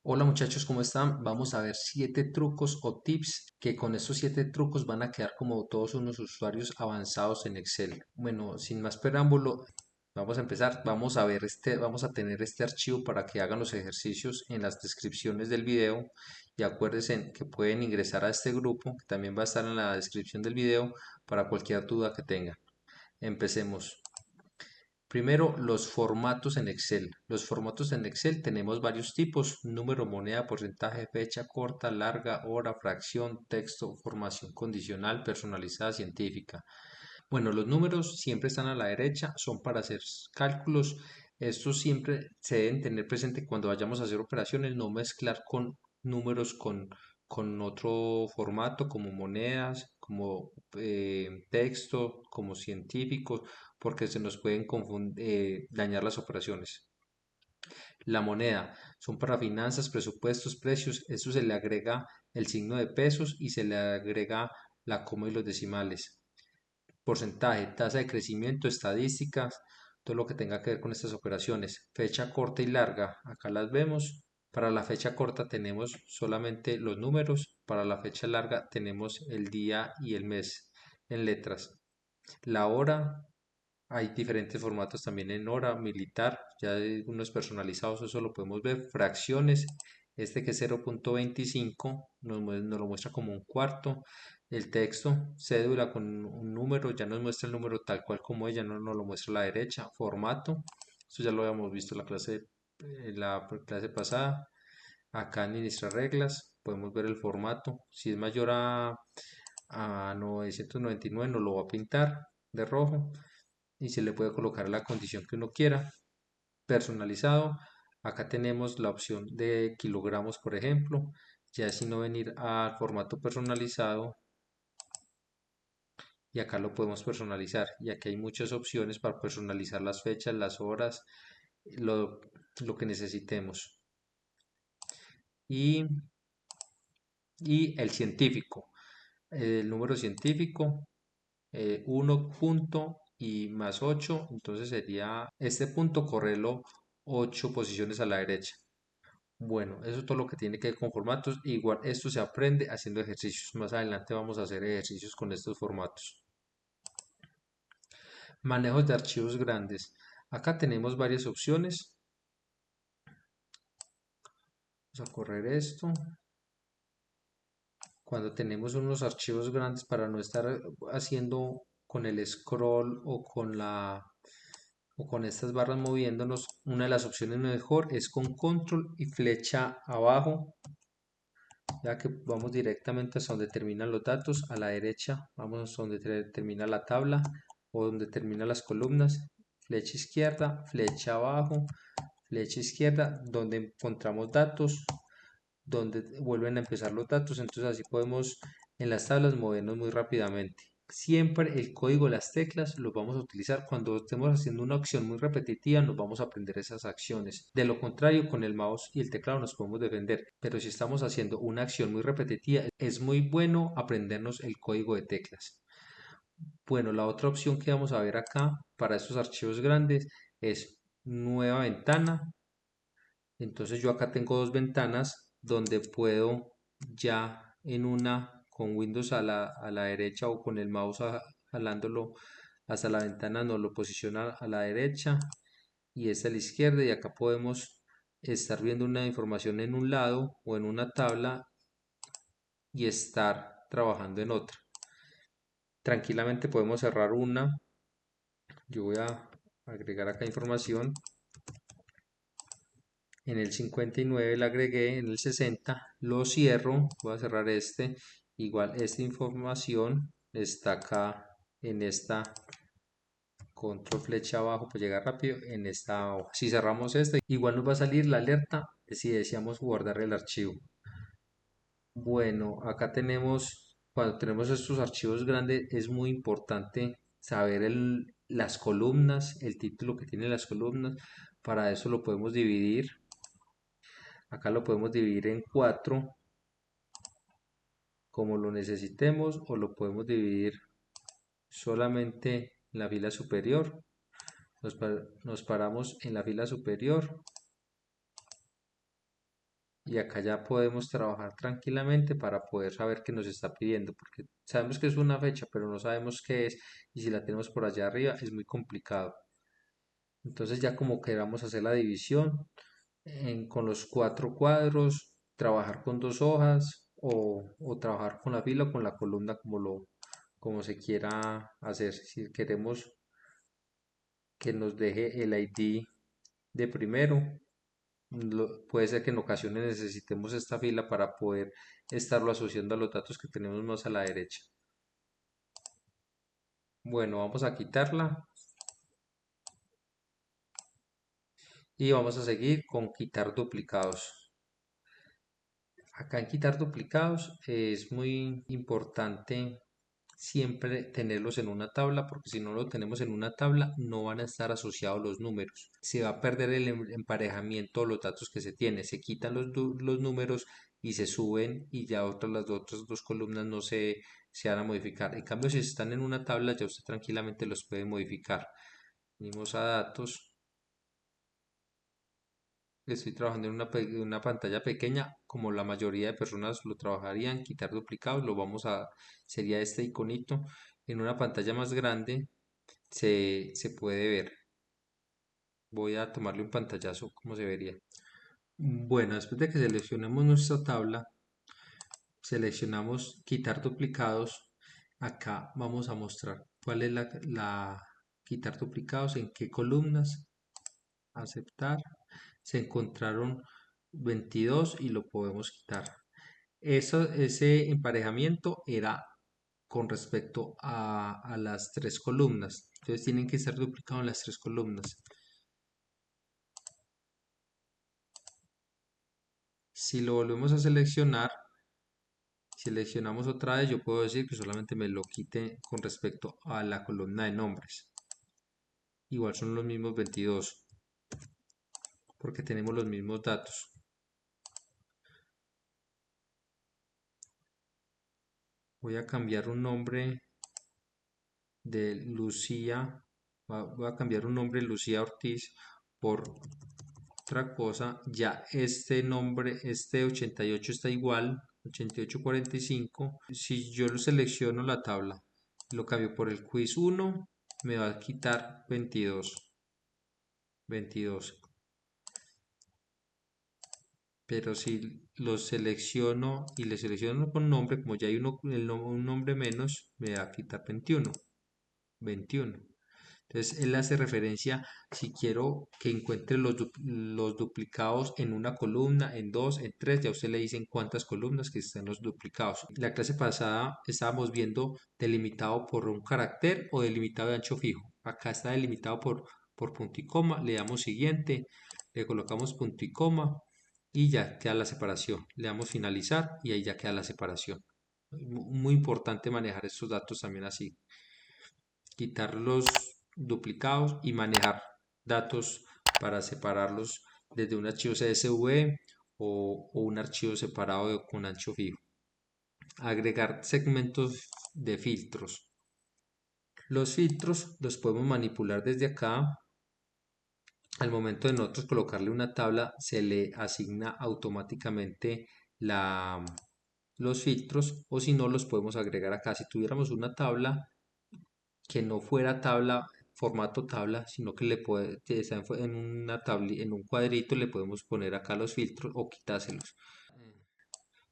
Hola muchachos, ¿cómo están? Vamos a ver 7 trucos o tips que con estos 7 trucos van a quedar como todos unos usuarios avanzados en Excel. Bueno, sin más preámbulo, vamos a empezar. Vamos a tener este archivo para que hagan los ejercicios en las descripciones del video y acuérdense que pueden ingresar a este grupo que también va a estar en la descripción del video para cualquier duda que tengan. Empecemos. Primero, los formatos en Excel. Los formatos en Excel tenemos varios tipos: número, moneda, porcentaje, fecha corta, larga, hora, fracción, texto, formación condicional, personalizada, científica. Bueno, los números siempre están a la derecha, son para hacer cálculos. Estos siempre se deben tener presente cuando vayamos a hacer operaciones, no mezclar con números con otro formato como monedas, como texto, como científicos, porque se nos pueden dañar las operaciones. La moneda son para finanzas, presupuestos, precios. Eso se le agrega el signo de pesos y se le agrega la coma y los decimales. Porcentaje, tasa de crecimiento, estadísticas, todo lo que tenga que ver con estas operaciones. Fecha corta y larga, acá las vemos. Para la fecha corta tenemos solamente los números, para la fecha larga tenemos el día y el mes en letras. La hora, hay diferentes formatos también en hora, militar, ya hay unos personalizados, eso lo podemos ver. Fracciones, este que es 0.25 nos lo muestra como un cuarto. El texto, cédula con un número, ya nos muestra el número tal cual como ella, no nos lo muestra a la derecha. Formato, esto ya lo habíamos visto en la clase pasada. Acá administrar reglas, podemos ver el formato. Si es mayor a 999 nos lo va a pintar de rojo y se le puede colocar la condición que uno quiera. Personalizado, acá tenemos la opción de kilogramos, por ejemplo. Ya si no venir al formato personalizado, y acá lo podemos personalizar. Y aquí hay muchas opciones para personalizar las fechas, las horas, lo, lo que necesitemos. Y, y el científico, el número científico, 1 punto y más 8, entonces sería este punto correrlo 8 posiciones a la derecha. Bueno, eso es todo lo que tiene que ver con formatos. Igual esto se aprende haciendo ejercicios. Más adelante vamos a hacer ejercicios con estos formatos. Manejos de archivos grandes. Acá tenemos varias opciones. Vamos a correr esto. Cuando tenemos unos archivos grandes, para no estar haciendo con el scroll o con estas barras moviéndonos, una de las opciones mejor es con control y flecha abajo, ya que vamos directamente hasta donde terminan los datos. A la derecha vamos hasta donde termina la tabla o donde terminan las columnas. Flecha izquierda, flecha abajo, flecha izquierda, donde encontramos datos, donde vuelven a empezar los datos. Entonces así podemos en las tablas movernos muy rápidamente. Siempre el código, las teclas, los vamos a utilizar cuando estemos haciendo una acción muy repetitiva, nos vamos a aprender esas acciones. De lo contrario, con el mouse y el teclado nos podemos defender, pero si estamos haciendo una acción muy repetitiva, es muy bueno aprendernos el código de teclas. Bueno, la otra opción que vamos a ver acá para estos archivos grandes es nueva ventana. Entonces yo acá tengo dos ventanas donde puedo ya en una con Windows a la derecha o con el mouse jalándolo hasta la ventana nos lo posiciona a la derecha y esta a la izquierda, y acá podemos estar viendo una información en un lado o en una tabla y estar trabajando en otra. Tranquilamente podemos cerrar una. Yo voy a agregar acá información. En el 59 la agregué, en el 60 lo cierro, voy a cerrar este. Igual esta información está acá en esta control flecha abajo para llegar rápido en esta hoja. Si cerramos esta, igual nos va a salir la alerta si deseamos guardar el archivo. Bueno, acá tenemos, cuando tenemos estos archivos grandes, es muy importante saber las columnas, el título que tienen las columnas. Para eso lo podemos dividir. Acá lo podemos dividir en 4 como lo necesitemos, o lo podemos dividir solamente en la fila superior. Nos paramos en la fila superior Y acá ya podemos trabajar tranquilamente para poder saber qué nos está pidiendo, porque sabemos que es una fecha, pero no sabemos qué es, y si la tenemos por allá arriba es muy complicado. Entonces ya como queramos hacer la división con los cuatro cuadros, trabajar con dos hojas o trabajar con la fila o con la columna como se quiera hacer. Si queremos que nos deje el ID de primero, puede ser que en ocasiones necesitemos esta fila para poder estarlo asociando a los datos que tenemos más a la derecha. Bueno, vamos a quitarla y vamos a seguir con quitar duplicados. Acá en quitar duplicados es muy importante siempre tenerlos en una tabla, porque si no lo tenemos en una tabla no van a estar asociados los números. Se va a perder el emparejamiento de los datos que se tiene. Se quitan los números y se suben y ya las otras dos columnas no se van a modificar. En cambio, si están en una tabla, ya usted tranquilamente los puede modificar. Venimos a datos. Estoy trabajando en una pantalla pequeña, como la mayoría de personas lo trabajarían, quitar duplicados, sería este iconito. En una pantalla más grande se puede ver. Voy a tomarle un pantallazo, como se vería. Bueno, después de que seleccionemos nuestra tabla, seleccionamos quitar duplicados. Acá vamos a mostrar cuál es quitar duplicados, en qué columnas, aceptar. Se encontraron 22 y lo podemos quitar. Ese emparejamiento era con respecto a las tres columnas. Entonces tienen que ser duplicados en las tres columnas. Si lo volvemos a seleccionar, seleccionamos otra vez, yo puedo decir que solamente me lo quite con respecto a la columna de nombres. Igual son los mismos 22, porque tenemos los mismos datos. Voy a cambiar un nombre de Lucía, voy a cambiar un nombre Lucía Ortiz por otra cosa. Ya este nombre, este 88 está igual, 8845. Si yo lo selecciono la tabla, lo cambio por el quiz 1, me va a quitar 22. Pero si lo selecciono y le selecciono con nombre, como ya hay un nombre menos, me va a quitar 21. Entonces él hace referencia, si quiero que encuentre los duplicados en una columna, en dos, en tres, ya usted le dice en cuántas columnas que están los duplicados. La clase pasada estábamos viendo delimitado por un carácter o delimitado de ancho fijo. Acá está delimitado por punto y coma, le damos siguiente, le colocamos punto y coma y ya queda la separación. Le damos finalizar y ahí ya queda la separación. Muy importante manejar estos datos también así, quitar los duplicados y manejar datos para separarlos desde un archivo CSV o un archivo separado con ancho fijo. Agregar segmentos de filtros. Los filtros los podemos manipular desde acá. Al momento de nosotros colocarle una tabla, se le asigna automáticamente los filtros, o si no los podemos agregar acá. Si tuviéramos una tabla que no fuera tabla, formato tabla, sino que que está en una tabla, en un cuadrito, le podemos poner acá los filtros o quitárselos.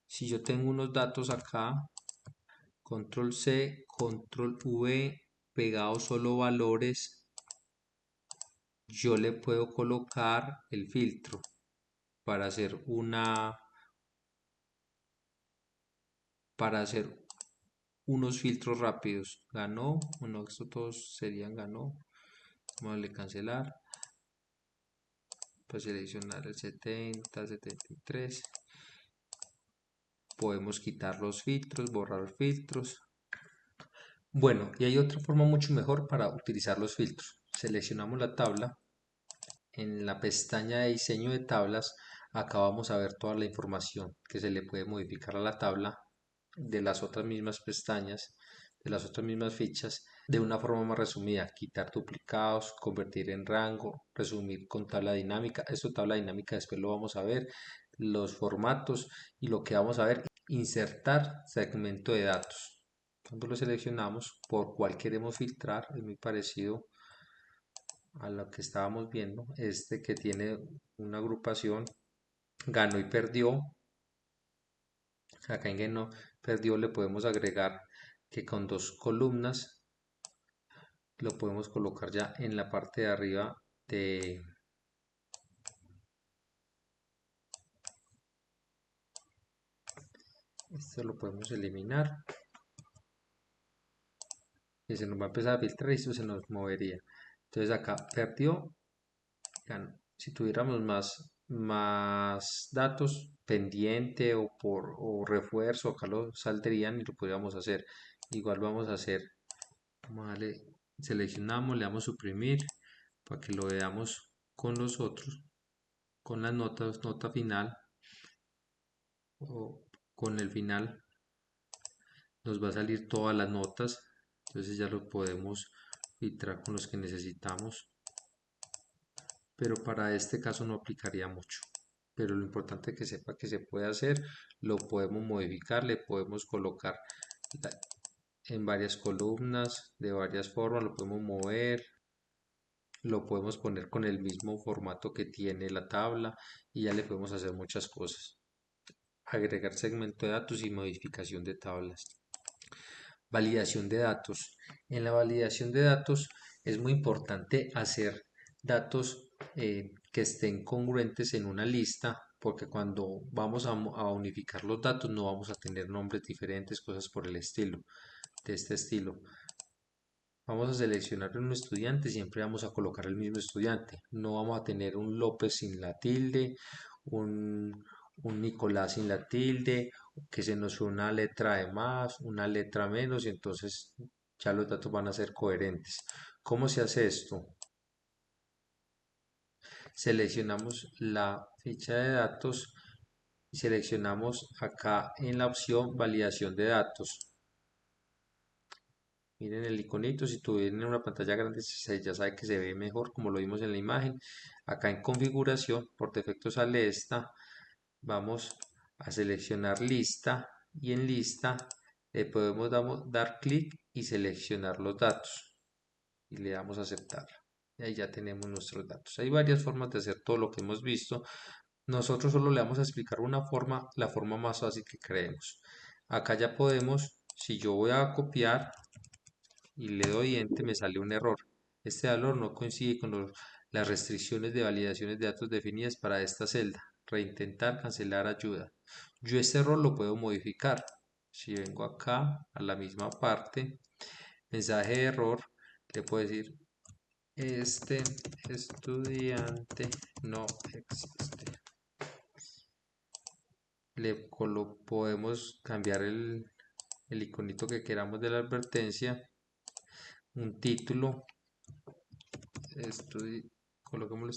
Si yo tengo unos datos acá, control C, control V, pegados solo valores, yo le puedo colocar el filtro para hacer para hacer unos filtros rápidos. Ganó, bueno, estos todos serían ganó. Vamos a darle cancelar. Pues seleccionar el 70, 73. Podemos quitar los filtros, borrar filtros. Bueno, y hay otra forma mucho mejor para utilizar los filtros. Seleccionamos la tabla. En la pestaña de diseño de tablas, acá vamos a ver toda la información que se le puede modificar a la tabla de las otras mismas pestañas, de las otras mismas fichas, de una forma más resumida: quitar duplicados, convertir en rango, resumir con tabla dinámica. Esto tabla dinámica después lo vamos a ver. los formatos y lo que vamos a ver, insertar segmento de datos. Cuando lo seleccionamos, por cual queremos filtrar, es muy parecido a lo que estábamos viendo, este que tiene una agrupación, ganó y perdió. Acá en ganó, perdió le podemos agregar que con dos columnas lo podemos colocar ya en la parte de arriba de esto, lo podemos eliminar y se nos va a empezar a filtrar y esto se nos movería. Entonces acá perdió, ganó. Si tuviéramos más datos pendiente o refuerzo, acá lo saldrían y lo podríamos hacer. Igual vamos a hacer, vamos a darle, seleccionamos, le damos suprimir para que lo veamos con los otros, con las notas, nota final o con el final nos va a salir todas las notas, entonces ya lo podemos filtrar con los que necesitamos, pero para este caso no aplicaría mucho. Pero lo importante es que sepa que se puede hacer, lo podemos modificar, le podemos colocar en varias columnas de varias formas, lo podemos mover, lo podemos poner con el mismo formato que tiene la tabla y ya le podemos hacer muchas cosas. Agregar segmento de datos y modificación de tablas. Validación de datos. En la validación de datos es muy importante hacer datos que estén congruentes en una lista, porque cuando vamos a unificar los datos no vamos a tener nombres diferentes, cosas por el estilo, de este estilo. Vamos a seleccionar un estudiante, siempre vamos a colocar el mismo estudiante. No vamos a tener un López sin la tilde, un Nicolás sin la tilde, que se nos fue una letra de más, una letra menos, y entonces ya los datos van a ser coherentes. ¿Cómo se hace esto? Seleccionamos la ficha de datos y seleccionamos acá en la opción validación de datos. Miren el iconito, si tuvieran una pantalla grande ya sabe que se ve mejor como lo vimos en la imagen. Acá en configuración, por defecto sale esta. Vamos a seleccionar lista y en lista le podemos dar clic y seleccionar los datos y le damos a aceptar. Y ahí ya tenemos nuestros datos. Hay varias formas de hacer todo lo que hemos visto. Nosotros solo le vamos a explicar una forma, la forma más fácil que creemos. Acá ya podemos, si yo voy a copiar y le doy enter, me sale un error. Este valor no coincide con las restricciones de validaciones de datos definidas para esta celda. Reintentar, cancelar, ayuda. Yo este error lo puedo modificar. Si vengo acá a la misma parte, mensaje de error, le puedo decir, este estudiante no existe. Podemos cambiar el iconito que queramos de la advertencia, un título, coloquémoslo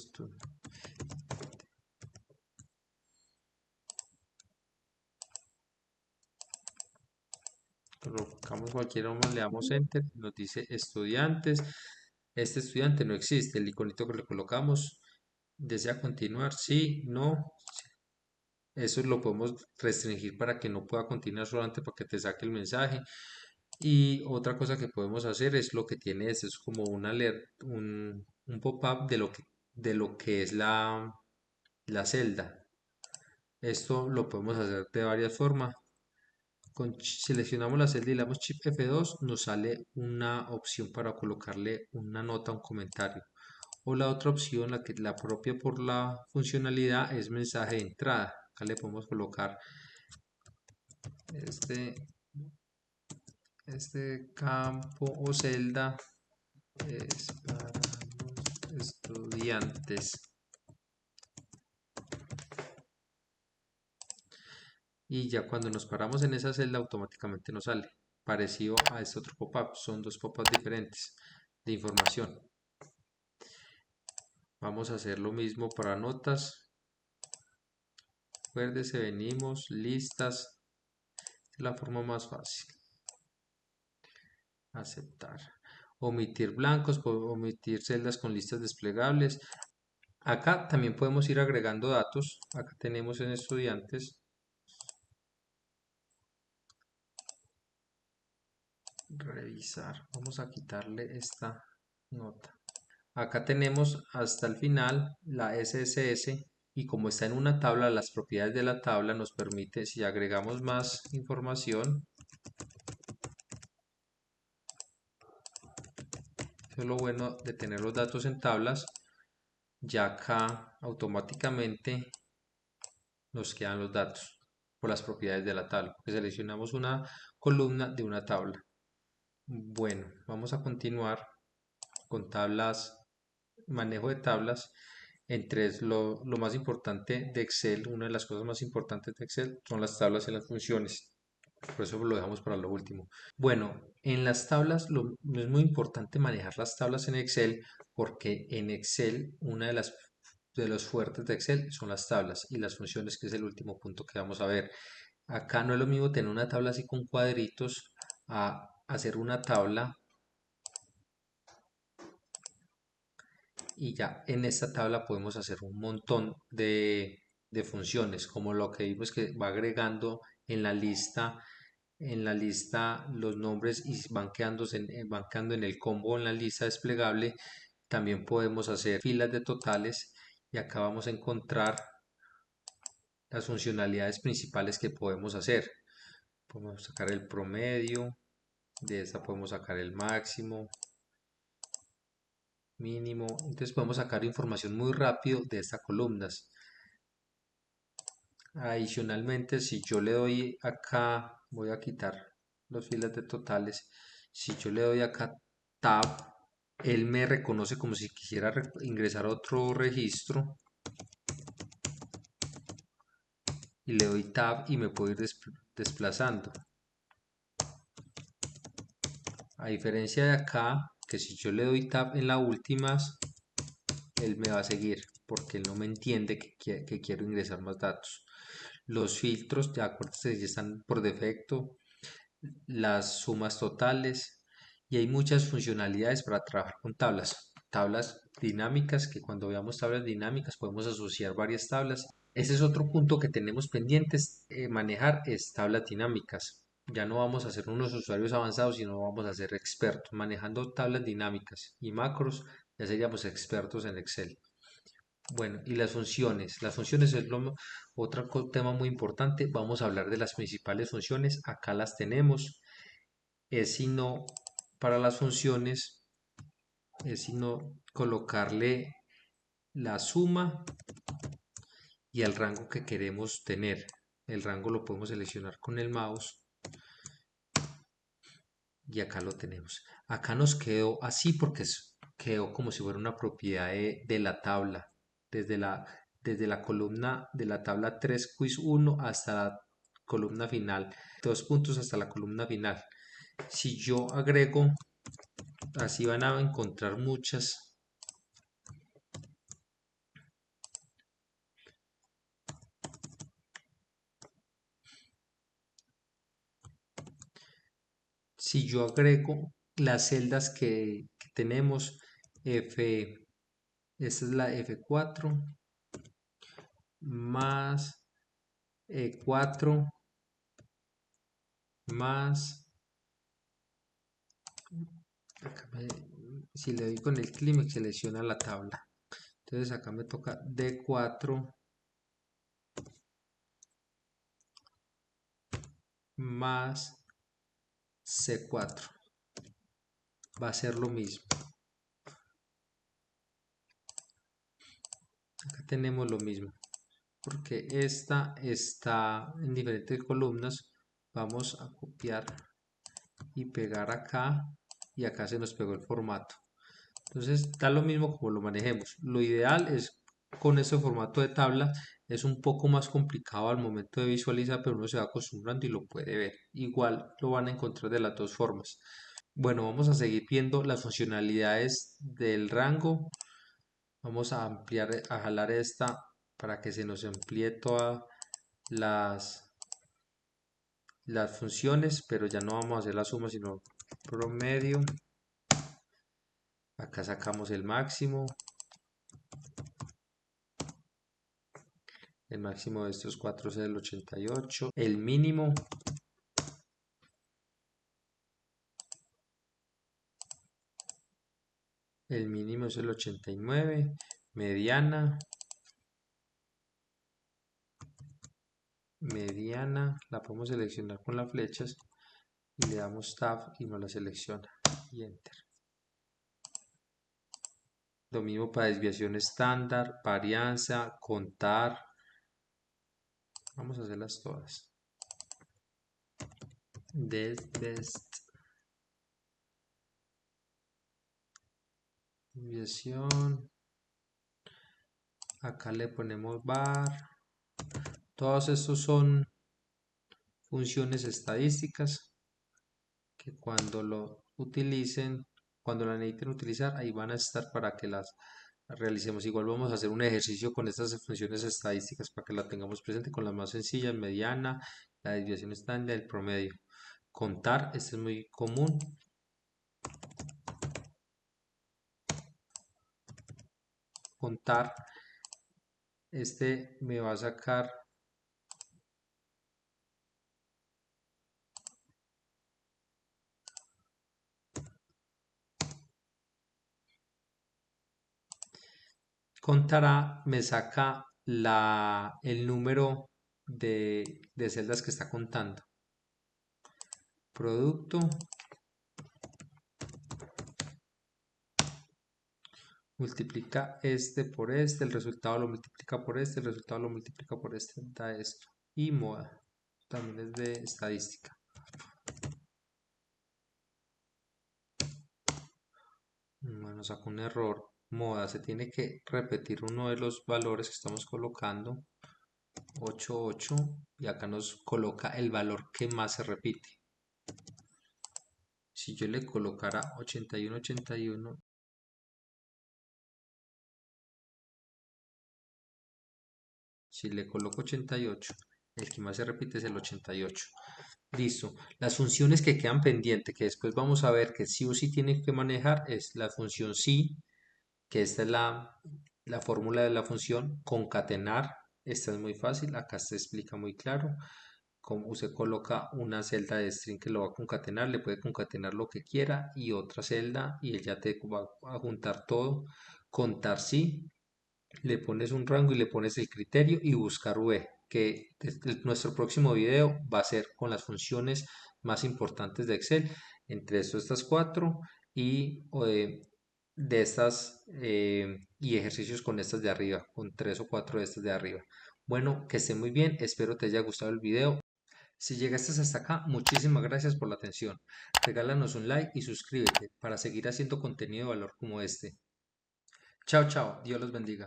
colocamos cualquiera, le damos enter, nos dice estudiantes, este estudiante no existe, el iconito que le colocamos, desea continuar, sí, no, eso lo podemos restringir para que no pueda continuar solamente para que te saque el mensaje. Y otra cosa que podemos hacer es lo que tiene es como un alert, un pop-up de lo que es la celda. Esto lo podemos hacer de varias formas. Seleccionamos la celda y le damos Shift F2, nos sale una opción para colocarle una nota, un comentario. O la otra opción, la propia por la funcionalidad, es mensaje de entrada. Acá le podemos colocar este, este campo o celda es para los estudiantes. Y ya cuando nos paramos en esa celda automáticamente nos sale. Parecido a este otro pop-up. Son dos pop-ups diferentes de información. Vamos a hacer lo mismo para notas. Acuérdese, venimos, listas. Es la forma más fácil. Aceptar. Omitir blancos, omitir celdas con listas desplegables. Acá también podemos ir agregando datos. Acá tenemos en estudiantes, revisar. Vamos a quitarle esta nota. Acá tenemos hasta el final la SSS y como está en una tabla, las propiedades de la tabla nos permite, si agregamos más información, eso es lo bueno de tener los datos en tablas, ya acá automáticamente nos quedan los datos por las propiedades de la tabla, porque seleccionamos una columna de una tabla. Bueno, vamos a continuar con tablas, manejo de tablas. Entre lo más importante de Excel, una de las cosas más importantes de Excel son las tablas y las funciones. Por eso lo dejamos para lo último. Bueno, en las tablas es muy importante manejar las tablas en Excel porque en Excel una de los fuertes de Excel son las tablas y las funciones, que es el último punto que vamos a ver. Acá no es lo mismo tener una tabla así con cuadritos a hacer una tabla y ya en esta tabla podemos hacer un montón de funciones, como lo que vimos que va agregando en la lista los nombres y van quedando en el combo en la lista desplegable. También podemos hacer filas de totales y acá vamos a encontrar las funcionalidades principales que podemos hacer. Podemos sacar el promedio, de esta podemos sacar el máximo, mínimo. Entonces podemos sacar información muy rápido de estas columnas. Adicionalmente, si yo le doy acá, voy a quitar los filas de totales. Si yo le doy acá Tab, él me reconoce como si quisiera ingresar a otro registro y le doy Tab y me puedo ir desplazando. A diferencia de acá, que si yo le doy Tab en las últimas, él me va a seguir porque él no me entiende que quiero ingresar más datos. Los filtros, de acuérdense, ya están por defecto, las sumas totales y hay muchas funcionalidades para trabajar con tablas. Tablas dinámicas, que cuando veamos tablas dinámicas podemos asociar varias tablas. Ese es otro punto que tenemos pendientes manejar, es tablas dinámicas. Ya no vamos a ser unos usuarios avanzados, sino vamos a ser expertos. Manejando tablas dinámicas y macros, ya seríamos expertos en Excel. Bueno, y las funciones. Las funciones es otro tema muy importante. Vamos a hablar de las principales funciones. Acá las tenemos. Es sino para las funciones, es sino colocarle la suma y el rango que queremos tener. El rango lo podemos seleccionar con el mouse y acá lo tenemos. Acá nos quedó así porque quedó como si fuera una propiedad de la tabla. Desde desde la columna de la tabla 3 quiz 1 hasta la columna final. 2 puntos hasta la columna final. Si yo agrego, así van a encontrar muchas. Si yo agrego las celdas que tenemos, esta es la F4 más E4 más, si le doy con el clic me selecciona la tabla. Entonces acá me toca D4 más C4. Va a ser lo mismo. Acá tenemos lo mismo. Porque esta está en diferentes columnas. Vamos a copiar y pegar acá. Y acá se nos pegó el formato. Entonces da lo mismo como lo manejemos. Lo ideal es con este formato de tabla. Es un poco más complicado al momento de visualizar, pero uno se va acostumbrando y lo puede ver. Igual lo van a encontrar de las dos formas. Bueno, vamos a seguir viendo las funcionalidades del rango. Vamos a ampliar, a jalar esta para que se nos amplíe todas las, las funciones, pero ya no vamos a hacer la suma, sino promedio. Acá sacamos el máximo El máximo de estos cuatro es el 88. El mínimo es el 89. Mediana, la podemos seleccionar con las flechas y le damos Tab y nos la selecciona y Enter. Lo mismo para desviación estándar, varianza, contar. Vamos a hacerlas todas. Best. Desviación. Acá le ponemos bar. Todos estos son funciones estadísticas que cuando lo utilicen, cuando la necesiten utilizar, ahí van a estar para que las realicemos. Igual vamos a hacer un ejercicio con estas funciones estadísticas para que la tengamos presente con las más sencillas, mediana, la desviación estándar, el promedio. Contar, este es muy común. Contar, este me va a sacar contará, me saca el número de celdas que está contando. Producto, multiplica este por este, el resultado lo multiplica por este, el resultado lo multiplica por este, da esto. Y moda, también es de estadística. Bueno, saco un error. Moda, se tiene que repetir uno de los valores que estamos colocando. 88 y acá nos coloca el valor que más se repite. Si yo le colocara 81, si le coloco 88, el que más se repite es el 88. Listo. Las funciones que quedan pendientes, que después vamos a ver que sí o sí tienen que manejar, es la función sí, que esta es la fórmula de la función, concatenar. Esta es muy fácil, acá se explica muy claro. Como usted coloca una celda de string que lo va a concatenar, le puede concatenar lo que quiera y otra celda y él ya te va a juntar todo. Contar sí, le pones un rango y le pones el criterio y buscar V, que nuestro próximo video va a ser con las funciones más importantes de Excel, entre estas cuatro y de estas y ejercicios con estas de arriba, con tres o cuatro de estas de arriba. Bueno, que esté muy bien, espero te haya gustado el video. Si llegaste hasta acá, muchísimas gracias por la atención. Regálanos un like y suscríbete para seguir haciendo contenido de valor como este. Chao, chao. Dios los bendiga.